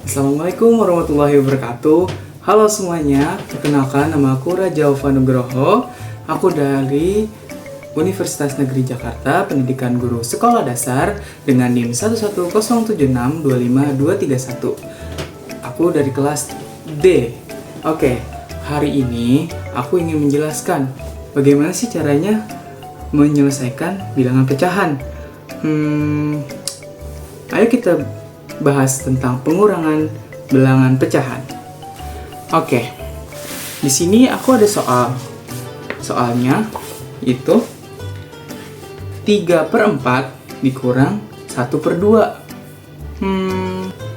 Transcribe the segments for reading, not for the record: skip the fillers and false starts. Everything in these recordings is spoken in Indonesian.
Assalamualaikum warahmatullahi wabarakatuh. Halo semuanya, perkenalkan nama aku Raja Ova Nugroho. Aku dari Universitas Negeri Jakarta, Pendidikan Guru Sekolah Dasar dengan NIM 11076252231. Aku dari kelas D. Oke, hari ini aku ingin menjelaskan bagaimana sih caranya menyelesaikan bilangan pecahan. Ayo kita bahas tentang pengurangan bilangan pecahan. Oke, di sini aku ada soal. Soalnya itu 3/4 dikurang 1/2.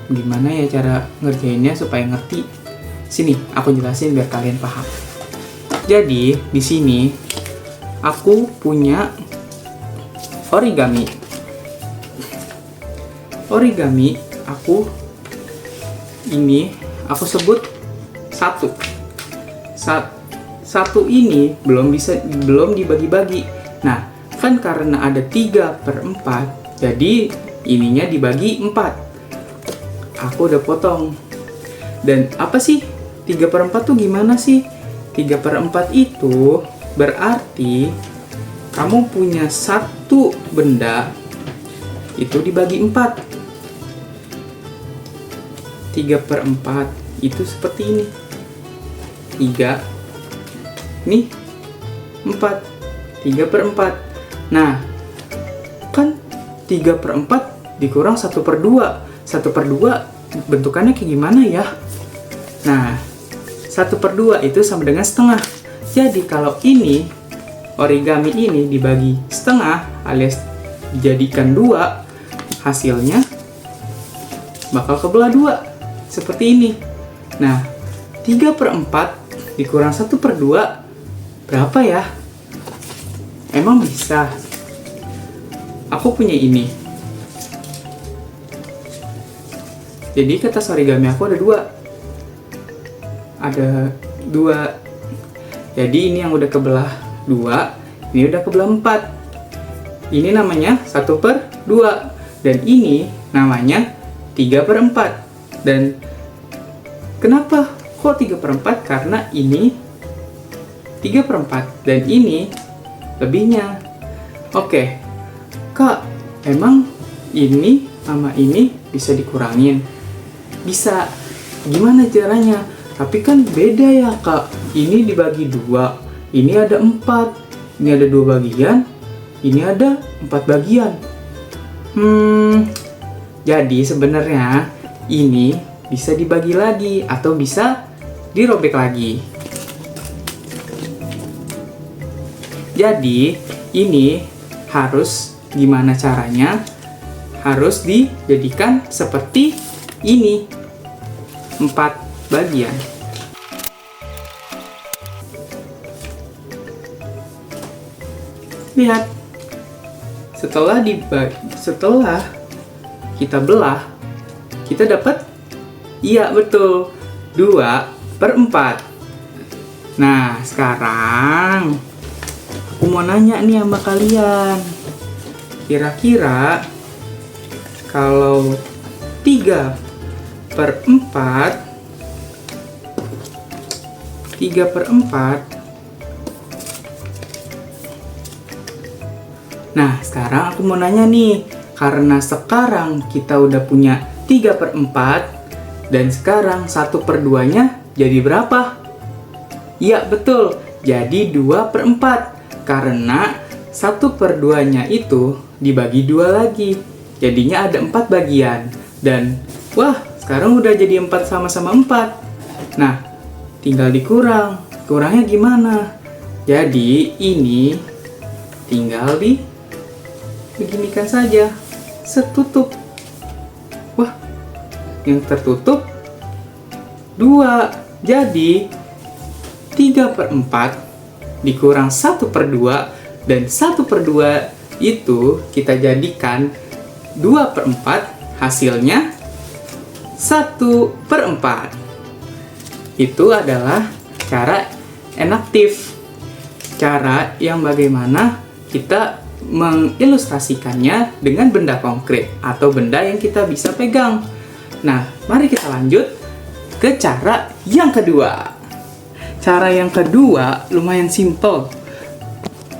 Gimana ya cara ngerjainnya supaya ngerti? Sini, aku jelasin biar kalian paham. Jadi, di sini aku punya origami. Aku sebut satu. Satu ini belum dibagi-bagi. Nah, kan karena ada 3/4, jadi ininya dibagi 4. Aku udah potong. Dan apa sih 3/4 tuh gimana sih? 3/4 itu berarti kamu punya satu benda itu dibagi 4. 3/4 itu seperti ini. 3 nih 4. 3/4. Nah, kan 3/4 dikurang 1/2. 1/2 bentukannya kayak gimana ya? Nah, 1/2 itu sama dengan setengah. Jadi kalau ini origami ini dibagi setengah alias dijadikan 2, hasilnya bakal kebelah 2 seperti ini. Nah, 3/4 dikurang 1/2 berapa ya? Emang bisa? Aku punya ini. Jadi kertas origami aku ada 2. Ada 2. Jadi ini yang udah kebelah 2, ini udah kebelah 4. Ini namanya 1/2 dan ini namanya 3/4. Dan kenapa kok 3/4? Karena ini 3/4 dan ini lebihnya. Oke, Kak, emang ini sama ini bisa dikurangin? Bisa. Gimana caranya? Tapi kan beda ya, Kak. Ini dibagi 2, ini ada 4, ini ada 2 bagian, ini ada 4 bagian. Jadi sebenarnya ini bisa dibagi lagi atau bisa dirobek lagi. Jadi ini harus gimana caranya? Harus dijadikan seperti ini. 4 bagian. Lihat. Setelah kita belah, kita dapat, iya betul, 2/4. Nah, sekarang aku mau nanya nih sama kalian. Kira-kira kalau 3/4 Nah, sekarang aku mau nanya nih, karena sekarang kita udah punya 3/4 dan sekarang 1/2-nya jadi berapa? Iya, betul. Jadi 2/4. Karena 1/2-nya itu dibagi 2 lagi. Jadinya ada 4 bagian. Dan wah, sekarang udah jadi 4 sama-sama 4. Nah, tinggal dikurang. Kurangnya gimana? Jadi ini tinggal beginikan saja, setutup. Wah, yang tertutup 2. Jadi 3/4 dikurang 1/2 dan 1/2 itu kita jadikan 2/4, hasilnya 1/4. Itu adalah cara enaktif. Cara yang bagaimana kita mengilustrasikannya dengan benda konkret atau benda yang kita bisa pegang. Nah, mari kita lanjut ke cara yang kedua. Cara yang kedua lumayan simple,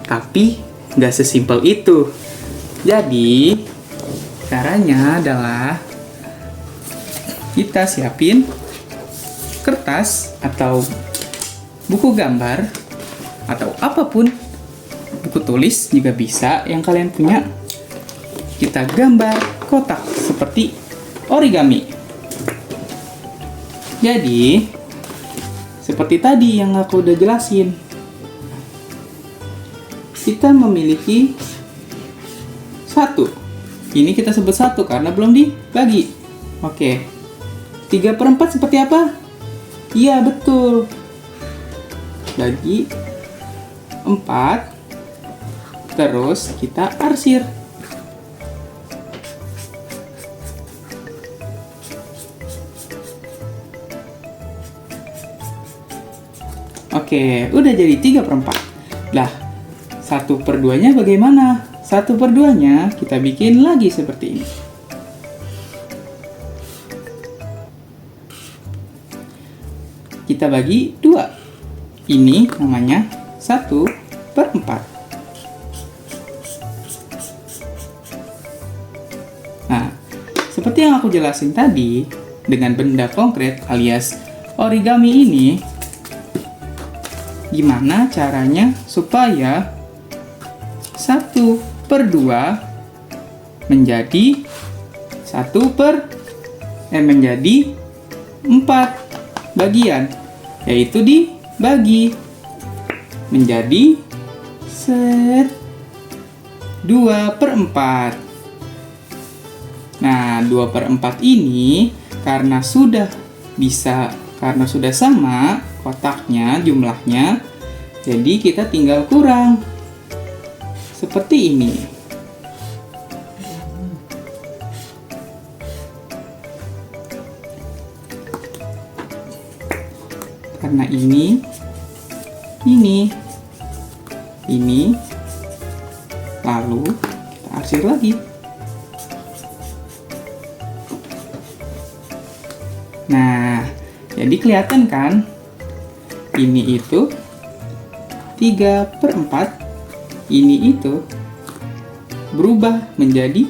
tapi nggak sesimpel itu. Jadi, caranya adalah kita siapin kertas atau buku gambar atau apapun, buku tulis juga bisa yang kalian punya. Kita gambar kotak seperti origami. Jadi, seperti tadi yang aku udah jelasin, kita memiliki satu. Ini kita sebut satu karena belum dibagi. Oke. 3/4 seperti apa? Iya, betul. Bagi 4. Terus kita arsir. Oke, udah jadi 3/4. Lah, 1/2-nya bagaimana? 1/2-nya kita bikin lagi seperti ini. Kita bagi 2. Ini namanya 1/4. Nah, seperti yang aku jelasin tadi, dengan benda konkret alias origami ini, gimana caranya supaya 1/2 menjadi 4 bagian, yaitu dibagi menjadi 2/4. Nah, 2/4 ini karena sudah sama kotaknya jumlahnya, jadi kita tinggal kurang seperti ini. Karena ini, lalu kita arsir lagi. Nah, jadi kelihatan kan? Ini itu 3/4, ini itu berubah menjadi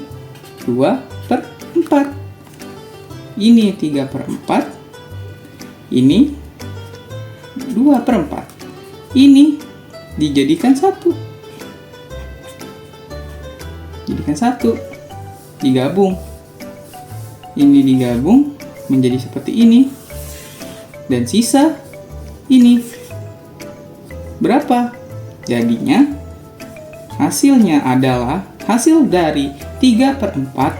2/4. Ini 3/4, ini 2/4. Ini dijadikan satu. Digabung. Ini digabung menjadi seperti ini. Dan sisa ini. Berapa? Jadinya hasilnya adalah hasil dari 3/4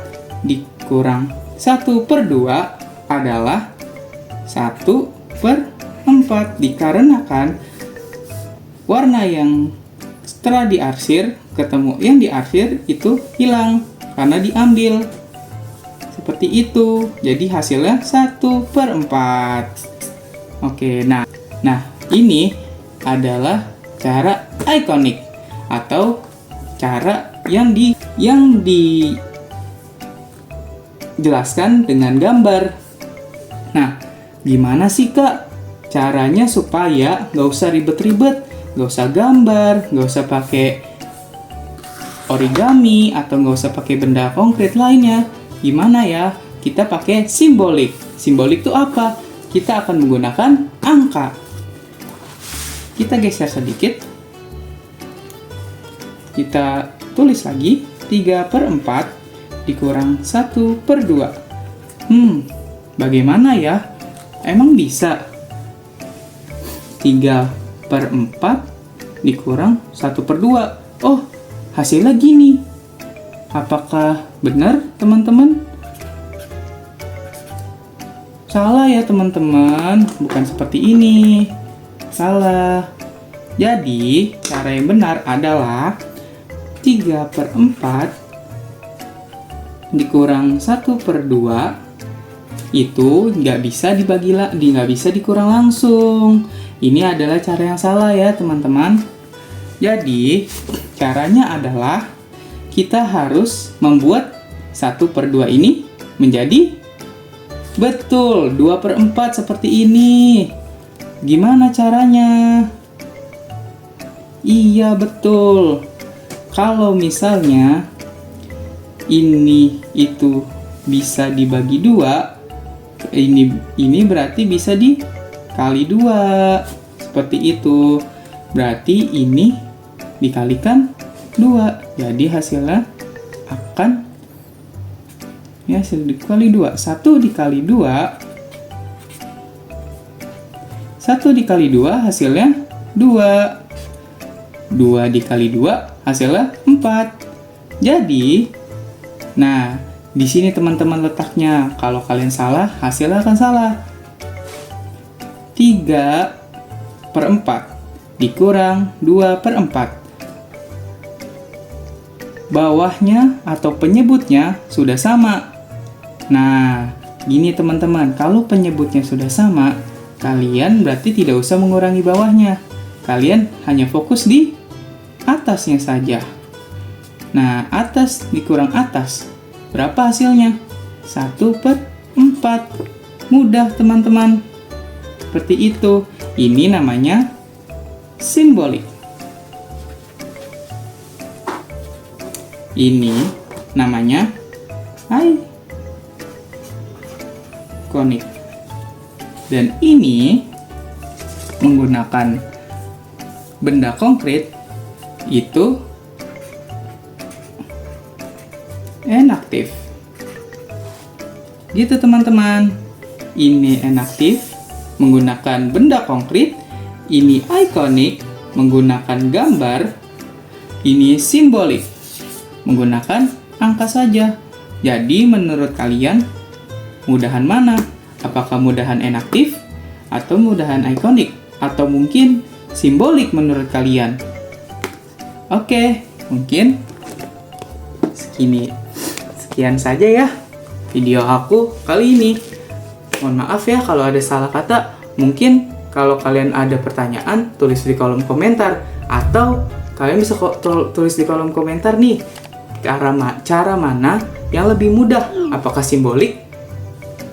dikurang 1/2 adalah 1/4, dikarenakan warna yang setelah diarsir ketemu yang diarsir itu hilang karena diambil. Seperti itu. Jadi hasilnya 1/4. Oke, nah ini adalah cara ikonik atau cara yang dijelaskan dengan gambar. Nah, gimana sih Kak caranya supaya nggak usah ribet-ribet, nggak usah gambar, nggak usah pakai origami atau nggak usah pakai benda konkret lainnya? Gimana ya? Kita pakai simbolik. Simbolik itu apa? Kita akan menggunakan angka. Kita geser sedikit. Kita tulis lagi 3/4 dikurang 1/2. Bagaimana ya? Emang bisa 3/4 dikurang 1/2? Oh, hasilnya gini. Apakah benar, teman-teman? Salah ya, teman-teman. Bukan seperti ini. Salah. Jadi, cara yang benar adalah 3/4 dikurang 1/2 itu nggak bisa nggak bisa dikurang langsung. Ini adalah cara yang salah ya, teman-teman. Jadi, caranya adalah kita harus membuat 1/2 ini menjadi Betul, 2/4 seperti ini. Gimana caranya? Iya, betul. Kalau misalnya ini itu bisa dibagi 2, ini berarti bisa dikali 2. Seperti itu. Berarti ini dikalikan 2. Jadi hasilnya akan hasil dikali 2. 1 dikali 2. 1 dikali 2 hasilnya 2. 2 dikali 2 hasilnya 4. Jadi, nah, di sini teman-teman letaknya. Kalau kalian salah, hasilnya akan salah. 3/4 dikurang 2/4. Bawahnya atau penyebutnya sudah sama. Nah, gini teman-teman, kalau penyebutnya sudah sama, kalian berarti tidak usah mengurangi bawahnya. Kalian hanya fokus di atasnya saja. Nah, atas dikurang atas. Berapa hasilnya? 1/4. Mudah teman-teman. Seperti itu. Ini namanya simbolik. Ini namanya ikonik. Dan ini menggunakan benda konkret itu inaktif. Gitu teman-teman. Ini inaktif menggunakan benda konkret, ini ikonik menggunakan gambar, ini simbolik menggunakan angka saja. Jadi menurut kalian mudahan mana? Apakah mudahan inaktif atau mudahan ikonik atau mungkin simbolik menurut kalian? Oke, mungkin sekian saja ya video aku kali ini. Mohon maaf ya kalau ada salah kata. Mungkin kalau kalian ada pertanyaan, tulis di kolom komentar. Atau kalian bisa tulis di kolom komentar nih, cara mana yang lebih mudah? Apakah simbolik,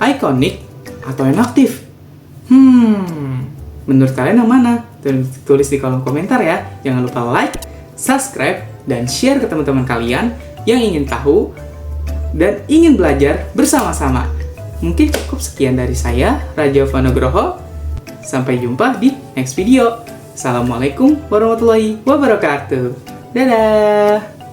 ikonik, atau inaktif? Menurut kalian yang mana? Tulis di kolom komentar ya. Jangan lupa like, subscribe, dan share ke teman-teman kalian yang ingin tahu dan ingin belajar bersama-sama. Mungkin cukup sekian dari saya, Raja Vanugroho. Sampai jumpa di next video. Assalamualaikum warahmatullahi wabarakatuh. Dadah!